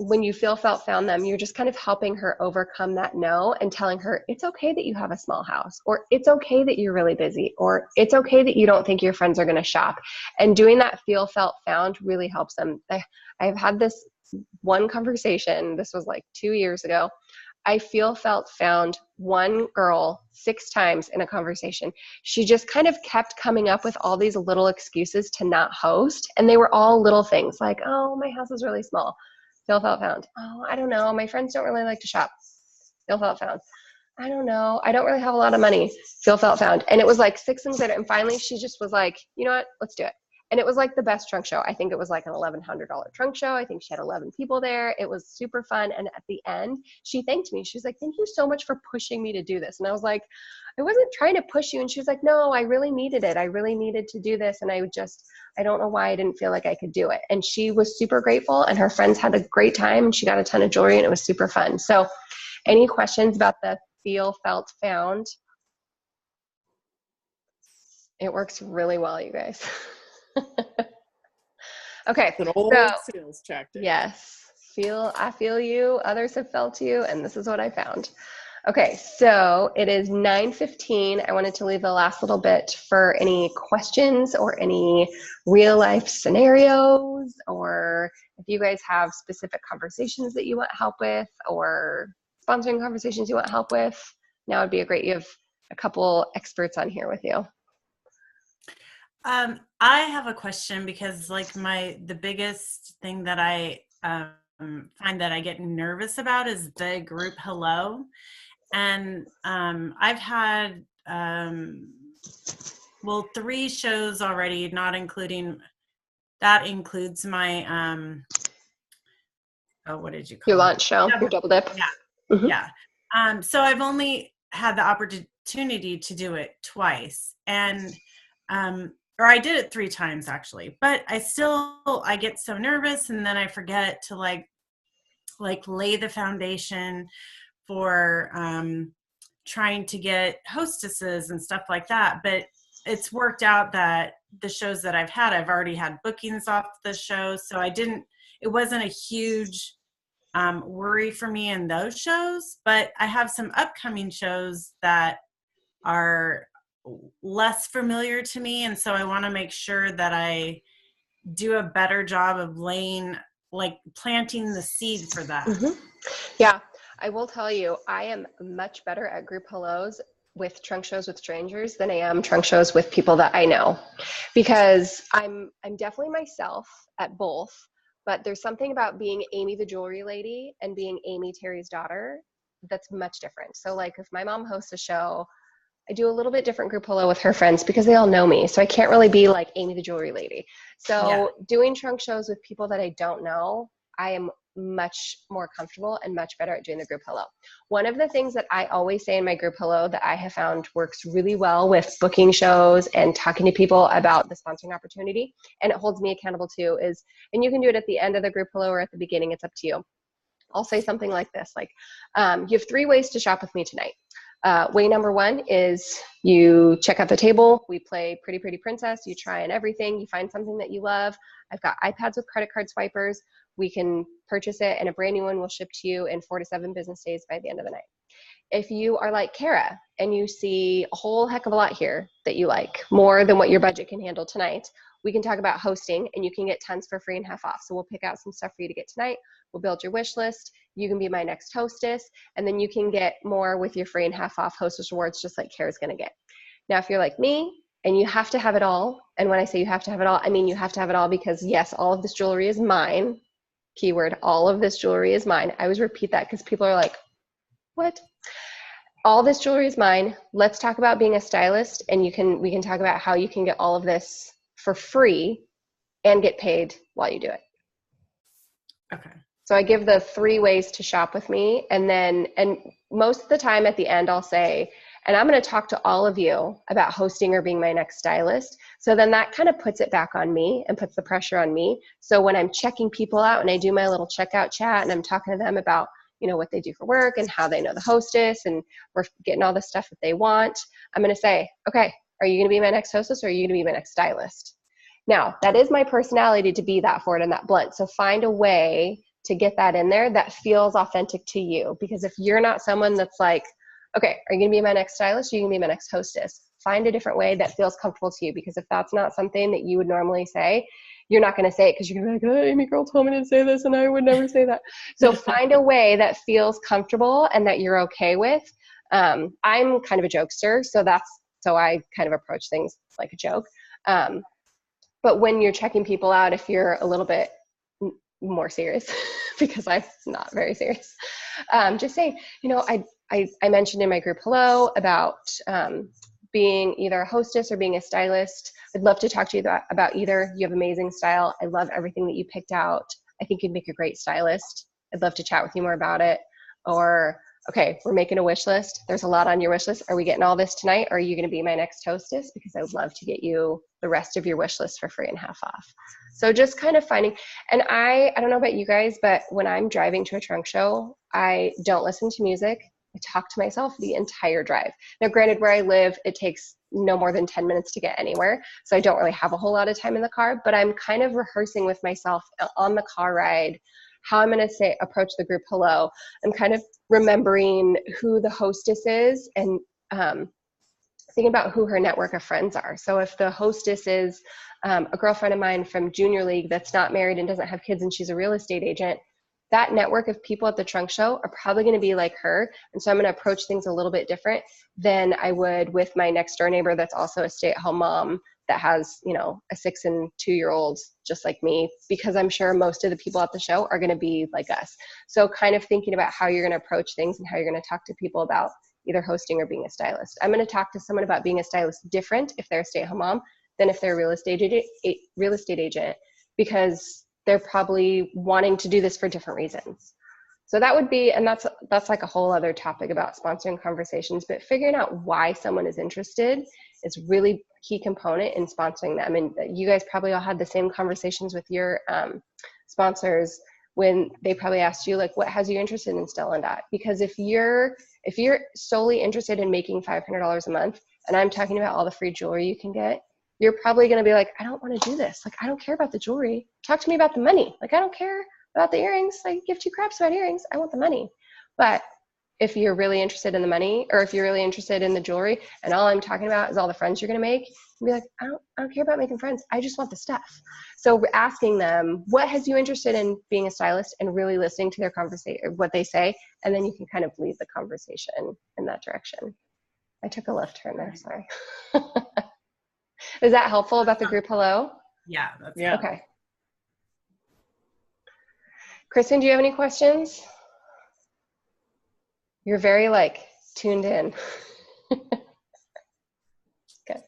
when you feel, felt, found them, you're just kind of helping her overcome that no and telling her it's okay that you have a small house, or it's okay that you're really busy, or it's okay that you don't think your friends are going to shop. And doing that feel, felt, found really helps them. I've had this one conversation, this was like 2 years ago. I feel, felt, found one girl 6 times in a conversation. She just kind of kept coming up with all these little excuses to not host. And they were all little things like, oh, my house is really small. Feel, felt, found. Oh, I don't know. My friends don't really like to shop. Feel, felt, found. I don't know. I don't really have a lot of money. Feel, felt, found. And it was like 6 things later. And finally, she just was like, you know what? Let's do it. And it was like the best trunk show. I think it was like an $1,100 trunk show. I think she had 11 people there. It was super fun. And at the end, she thanked me. She was like, thank you so much for pushing me to do this. And I was like, I wasn't trying to push you. And she was like, no, I really needed it. I really needed to do this. And I don't know why I didn't feel like I could do it. And she was super grateful, and her friends had a great time, and she got a ton of jewelry, and it was super fun. So any questions about the feel, felt, found? It works really well, you guys. Okay.
It's an old sales tactic.
Yes. I feel you. Others have felt you. And this is what I found. Okay. So it is 9:15. I wanted to leave the last little bit for any questions or any real life scenarios, or if you guys have specific conversations that you want help with, or sponsoring conversations you want help with. Now would be a great, you have a couple experts on here with you.
I have a question because like the biggest thing that I find that I get nervous about is the group hello. And I've had, 3 shows already, not including, that includes my, what did you call
Your
it?
launch show, your double dip.
Yeah.
Mm-hmm.
Yeah. So I've only had the opportunity to do it twice. And, or I did it 3 times actually, but I get so nervous, and then I forget to like lay the foundation for trying to get hostesses and stuff like that. But it's worked out that the shows that I've had, I've already had bookings off the show. So it wasn't a huge worry for me in those shows, but I have some upcoming shows that are less familiar to me. And so I want to make sure that I do a better job of planting the seed for that.
Mm-hmm. Yeah, I will tell you, I am much better at group hellos with trunk shows with strangers than I am trunk shows with people that I know, because I'm definitely myself at both, but there's something about being Amy the jewelry lady and being Amy Terry's daughter that's much different. So like if my mom hosts a show, I do a little bit different group hello with her friends because they all know me. So I can't really be like Amy the jewelry lady. So doing trunk shows with people that I don't know, I am much more comfortable and much better at doing the group hello. One of the things that I always say in my group hello that I have found works really well with booking shows and talking to people about the sponsoring opportunity, and it holds me accountable too, is, and you can do it at the end of the group hello or at the beginning, it's up to you. I'll say something like this, like, you have 3 ways to shop with me tonight. Way number 1 is you check out the table, we play Pretty Pretty Princess, you try on everything, you find something that you love. I've got iPads with credit card swipers. We can purchase it and a brand new one will ship to you in 4 to 7 business days by the end of the night. If you are like Kara and you see a whole heck of a lot here that you like, more than what your budget can handle tonight, we can talk about hosting and you can get tons for free and half off. So we'll pick out some stuff for you to get tonight. We'll build your wish list. You can be my next hostess, and then you can get more with your free and half off hostess rewards, just like Kara's gonna get. Now, if you're like me and you have to have it all, and when I say you have to have it all, I mean you have to have it all because yes, all of this jewelry is mine. Keyword, all of this jewelry is mine. I always repeat that because people are like, what? All this jewelry is mine. Let's talk about being a stylist, and we can talk about how you can get all of this for free and get paid while you do it.
Okay.
So I give the 3 ways to shop with me, and most of the time at the end I'll say, and I'm going to talk to all of you about hosting or being my next stylist. So then that kind of puts it back on me and puts the pressure on me. So when I'm checking people out and I do my little checkout chat and I'm talking to them about, what they do for work and how they know the hostess and we're getting all the stuff that they want, I'm going to say, okay, are you going to be my next hostess or are you going to be my next stylist? Now, that is my personality to be that forward and that blunt. So find a way to get that in there that feels authentic to you. Because if you're not someone that's like, okay, are you going to be my next stylist or are you going to be my next hostess? Find a different way that feels comfortable to you. Because if that's not something that you would normally say, you're not going to say it because you're going to be like, oh, Amy girl told me to say this and I would never say that. So find a way that feels comfortable and that you're okay with. I'm kind of a jokester, so I kind of approach things like a joke. But when you're checking people out, if you're a little bit more serious, because I'm not very serious, just saying, I mentioned in my group hello about being either a hostess or being a stylist. I'd love to talk to you about either. You have amazing style. I love everything that you picked out. I think you'd make a great stylist. I'd love to chat with you more about it. Or, okay, we're making a wish list. There's a lot on your wish list. Are we getting all this tonight? Or are you going to be my next hostess? Because I would love to get you the rest of your wish list for free and half off. So just kind of finding, and I don't know about you guys, but when I'm driving to a trunk show, I don't listen to music. I talk to myself the entire drive. Now, granted, where I live, it takes no more than 10 minutes to get anywhere. So I don't really have a whole lot of time in the car, but I'm kind of rehearsing with myself on the car ride how I'm going to approach the group hello. I'm kind of remembering who the hostess is and thinking about who her network of friends are. So if the hostess is a girlfriend of mine from junior league that's not married and doesn't have kids and she's a real estate agent, that network of people at the trunk show are probably going to be like her. And so I'm going to approach things a little bit different than I would with my next door neighbor that's also a stay-at-home mom that has, you know, a 6 and 2-year-old just like me, because I'm sure most of the people at the show are going to be like us. So kind of thinking about how you're going to approach things and how you're going to talk to people about either hosting or being a stylist. I'm going to talk to someone about being a stylist different if they're a stay-at-home mom than if they're a real estate agent, because they're probably wanting to do this for different reasons. So that would be, and that's like a whole other topic about sponsoring conversations, but figuring out why someone is interested is really key component in sponsoring them. And you guys probably all had the same conversations with your sponsors when they probably asked you, like, what has you interested in Stylist? Because if you're solely interested in making $500 a month, and I'm talking about all the free jewelry you can get, you're probably going to be like, I don't want to do this. Like, I don't care about the jewelry. Talk to me about the money. Like, I don't care about the earrings. I give 2 craps about earrings. I want the money. But if you're really interested in the money, or if you're really interested in the jewelry, and all I'm talking about is all the friends you're going to make, and be like, I don't care about making friends. I just want the stuff. So we're asking them, what has you interested in being a stylist, and really listening to their conversation, what they say, and then you can kind of lead the conversation in that direction. I took a left turn there. Sorry. Is that helpful about the group hello?
Yeah.
Yeah.
Okay. Kristen, do you have any questions? You're very like tuned in. Good.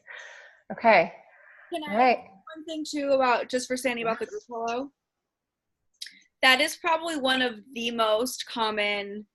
Okay.
Can I
All right.
add one thing too about, just for Sandy, about the group hello? That is probably one of the most common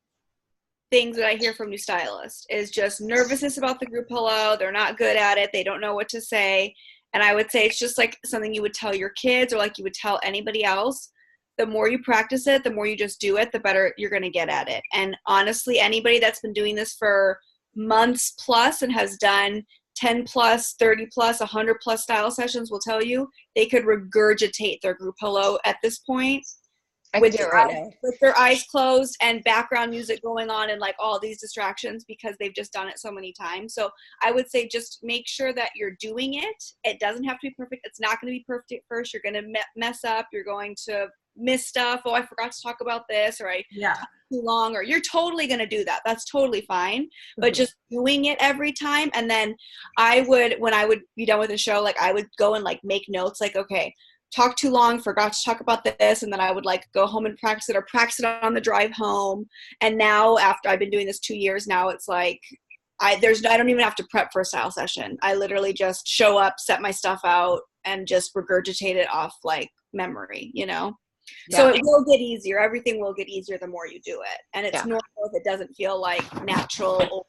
things that I hear from new stylists is just nervousness about the group hello. They're not good at it. They don't know what to say. And I would say it's just like something you would tell your kids, or like you would tell anybody else. The more you practice it, the more you just do it, the better you're going to get at it. And honestly, anybody that's been doing this for months plus and has done 10 plus, 30 plus, 100 plus style sessions will tell you they could regurgitate their group hello at this point. With their eyes closed and background music going on and like all these distractions, because they've just done it so many times. So I would say just make sure that you're doing it. It doesn't have to be perfect. It's not going to be perfect at first. You're going to mess up. You're going to miss stuff. Oh, I forgot to talk about this, or too long, or you're totally going to do that. That's totally fine. Mm-hmm. But just doing it every time. And then when I would be done with the show, like I would go and like make notes, like, okay, talk too long, forgot to talk about this, and then I would like go home and practice it, or practice it on the drive home. And now, after I've been doing this 2 years now, it's like I don't even have to prep for a style session. I literally just show up, set my stuff out, and just regurgitate it off like memory, you know? Yeah. So it will get easier. Everything will get easier the more you do it. And it's normal if it doesn't feel like natural, or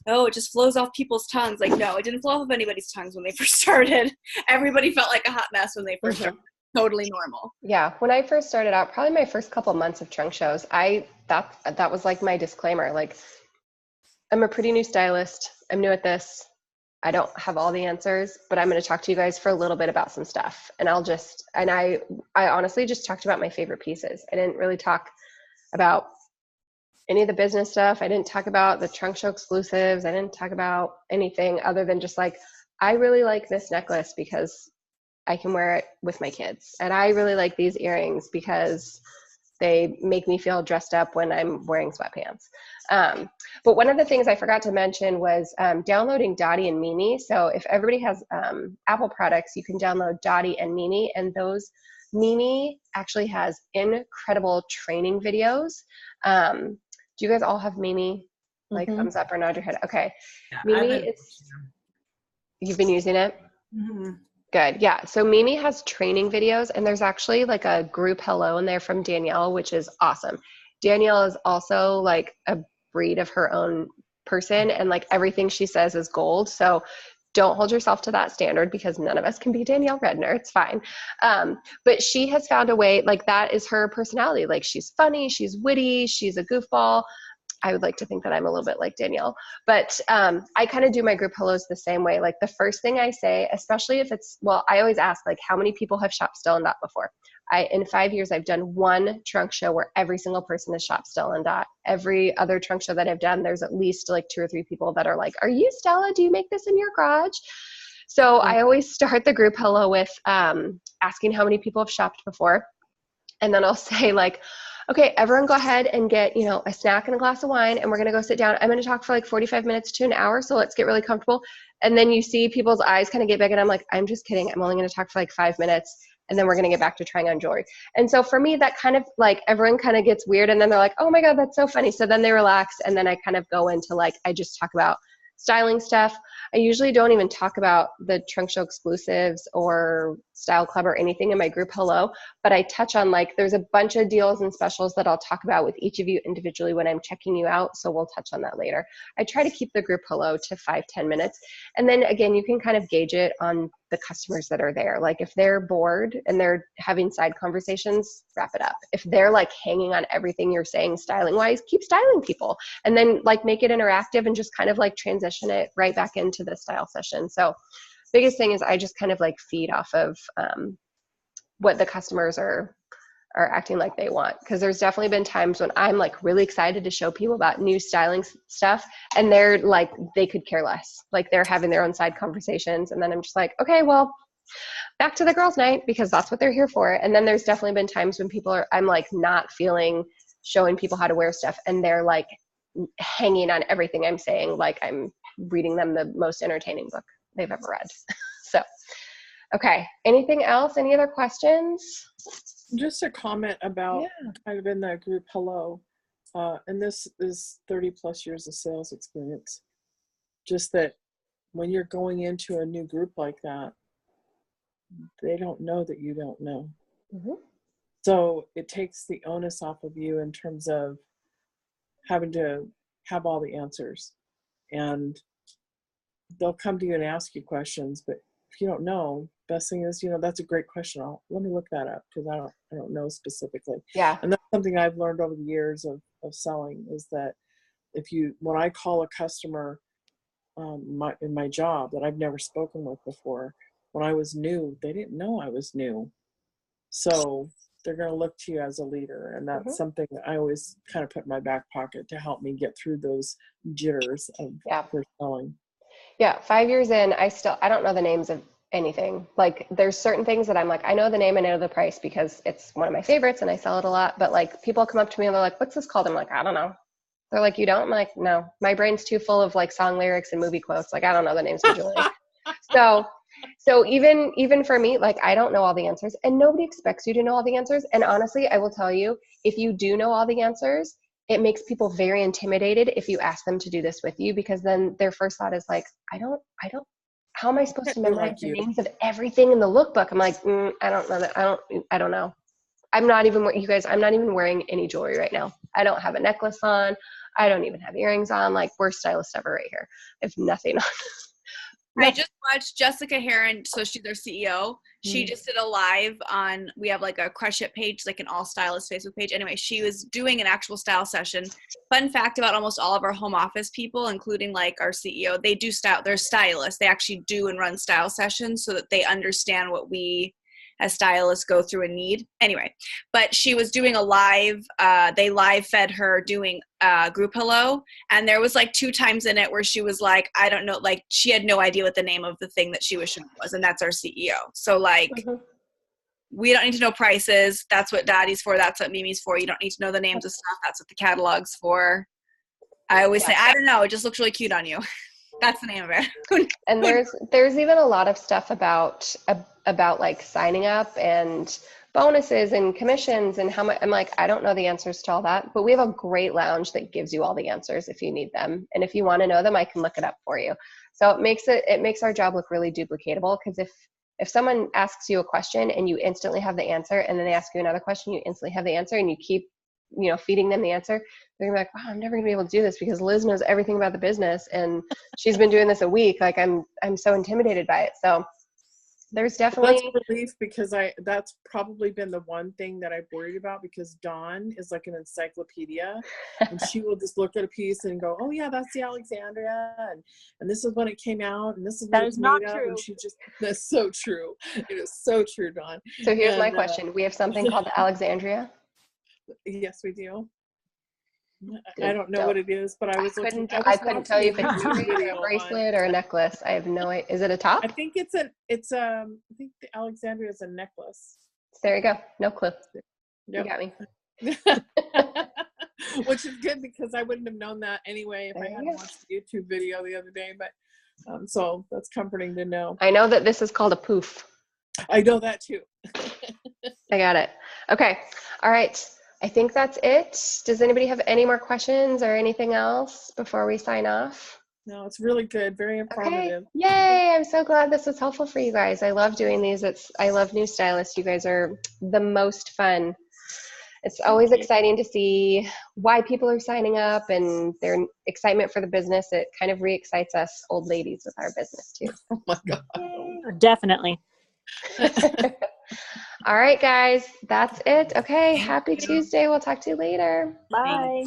oh, it just flows off people's tongues. Like, no, it didn't flow off anybody's tongues when they first started. Everybody felt like a hot mess when they first started. Totally normal.
Yeah. When I first started out, probably my first couple months of trunk shows, that was like my disclaimer. Like, I'm a pretty new stylist. I'm new at this. I don't have all the answers, but I'm going to talk to you guys for a little bit about some stuff. And I honestly just talked about my favorite pieces. I didn't really talk about any of the business stuff. I didn't talk about the trunk show exclusives. I didn't talk about anything other than just like, I really like this necklace because I can wear it with my kids. And I really like these earrings because they make me feel dressed up when I'm wearing sweatpants. But one of the things I forgot to mention was downloading Dottie and Mimi. So if everybody has Apple products, you can download Dottie and Mimi, and those Mimi actually has incredible training videos. Do you guys all have Mimi? Like thumbs up or nod your head? Okay. Yeah, Mimi, you've been using it? Mm-hmm. Good. Yeah. So Mimi has training videos, and there's actually like a group hello in there from Danielle, which is awesome. Danielle is also like a breed of her own person, and like everything she says is gold. So don't hold yourself to that standard, because none of us can be Danielle Redner. It's fine. But she has found a way, like that is her personality. Like she's funny, she's witty, she's a goofball. I would like to think that I'm a little bit like Danielle, but I kind of do my group hellos the same way. Like the first thing I say, especially if it's, well, I always ask like, how many people have shopped Still and Dot before? In 5 years, I've done one trunk show where every single person has shopped Still and Dot. Every other trunk show that I've done, there's at least like 2 or 3 people that are like, are you Stella? Do you make this in your garage? So I always start the group hello with asking how many people have shopped before. And then I'll say like, okay, everyone go ahead and get, you know, a snack and a glass of wine, and we're going to go sit down. I'm going to talk for like 45 minutes to an hour. So let's get really comfortable. And then you see people's eyes kind of get big, and I'm like, I'm just kidding. I'm only going to talk for like 5 minutes, and then we're going to get back to trying on jewelry. And so for me, that kind of like, everyone kind of gets weird, and then they're like, oh my God, that's so funny. So then they relax, and then I kind of go into like, I just talk about styling stuff. I usually don't even talk about the trunk show exclusives or style club or anything in my group hello, but I touch on like, there's a bunch of deals and specials that I'll talk about with each of you individually when I'm checking you out. So we'll touch on that later. I try to keep the group hello to 5-10 minutes. And then again, you can kind of gauge it on the customers that are there. Like if they're bored and they're having side conversations, wrap it up. If they're like hanging on everything you're saying styling wise, keep styling people, and then like make it interactive and just kind of like transition it right back into the style session. So biggest thing is I just kind of like feed off of what the customers are acting like they want. Because there's definitely been times when I'm like really excited to show people about new styling stuff, and they're like, they could care less. Like they're having their own side conversations, and then I'm just like, okay, well, back to the girls' night, because that's what they're here for. And then there's definitely been times when I'm like not feeling showing people how to wear stuff, and they're like hanging on everything I'm saying, like I'm reading them the most entertaining book they've ever read. So, okay. Anything else? Any other questions?
Just a comment about kind of in the group hello, and this is 30 plus years of sales experience. Just that when you're going into a new group like that, they don't know that you don't know.
Mm-hmm.
So it takes the onus off of you in terms of having to have all the answers. And they'll come to you and ask you questions, but if you don't know, best thing is, you know, that's a great question. Let me look that up, because I don't know specifically.
Yeah.
And that's something I've learned over the years of selling, is that when I call a customer in my job that I've never spoken with before, when I was new, they didn't know I was new. So they're going to look to you as a leader. And that's something that I always kind of put in my back pocket to help me get through those jitters of first selling.
Yeah, 5 years in, I don't know the names of anything. Like there's certain things that I'm like, I know the name and I know the price because it's one of my favorites and I sell it a lot. But like people come up to me and they're like, what's this called? I'm like, I don't know. They're like, you don't? I'm like, no, my brain's too full of like song lyrics and movie quotes. Like, I don't know the names of jewelry. So even for me, like I don't know all the answers, and nobody expects you to know all the answers. And honestly, I will tell you, if you do know all the answers, it makes people very intimidated if you ask them to do this with you, because then their first thought is like, I don't, how am I supposed to memorize the names of everything in the lookbook? I'm like, I don't know that. I don't know. I'm not even wearing any jewelry right now. I don't have a necklace on. I don't even have earrings on. Like, worst stylist ever right here. I have nothing on.
I just watched Jessica Heron, so she's our CEO. She just did a live on, we have like a Crush It page, like an all stylist Facebook page. Anyway, she was doing an actual style session. Fun fact about almost all of our home office people, including like our CEO, they do style, they're stylists. They actually do and run style sessions so that they understand what we as stylists go through and need. Anyway, but she was doing a live, they live fed her doing group hello, and there was like 2 times in it where she was like, I don't know, like she had no idea what the name of the thing that she was showing was, and that's our CEO. So like we don't need to know prices. That's what Daddy's for. That's what Mimi's for. You don't need to know the names of stuff. That's what the catalog's for. I always say, I don't know, it just looks really cute on you. That's the name of it.
And there's even a lot of stuff about like signing up and bonuses and commissions and how much. I'm like, I don't know the answers to all that, but we have a great lounge that gives you all the answers if you need them. And if you want to know them, I can look it up for you. So it makes our job look really duplicatable, because if someone asks you a question and you instantly have the answer, and then they ask you another question, you instantly have the answer, and you keep, feeding them the answer, they're gonna be like, wow, I'm never gonna be able to do this because Liz knows everything about the business and she's been doing this a week. Like I'm so intimidated by it. So there's definitely
that's relief, because that's probably been the one thing that I've worried about, because Dawn is like an encyclopedia and she will just look at a piece and go, oh yeah, that's the Alexandria, and this is when it came out, and this is what it's made of. And she just, that's so true. It is so true, Dawn.
So here's my question. We have something called the Alexandria.
Yes, we do. I don't know what it is, but I couldn't
tell you if it's jewelry or a bracelet or a necklace. I have no idea. Is it a top?
I think I think the Alexandria is a necklace.
There you go. No clue.
Yep.
You got me.
Which is good because I wouldn't have known that anyway if
There
I
you
hadn't
go.
watched the YouTube video the other day. But so that's comforting to know.
I know that this is called a poof.
I know that too.
I got it. Okay. All right. I think that's it. Does anybody have any more questions or anything else before we sign off?
No, it's really good. Very
Okay.
informative.
Yay. I'm so glad this was helpful for you guys. I love doing these. I love new stylists. You guys are the most fun. It's always exciting to see why people are signing up and their excitement for the business. It kind of re-excites us old ladies with our business too.
Oh my God.
Definitely.
All right, guys, that's it. Okay,
Thank
happy
you.
Tuesday. We'll talk to you later.
Bye.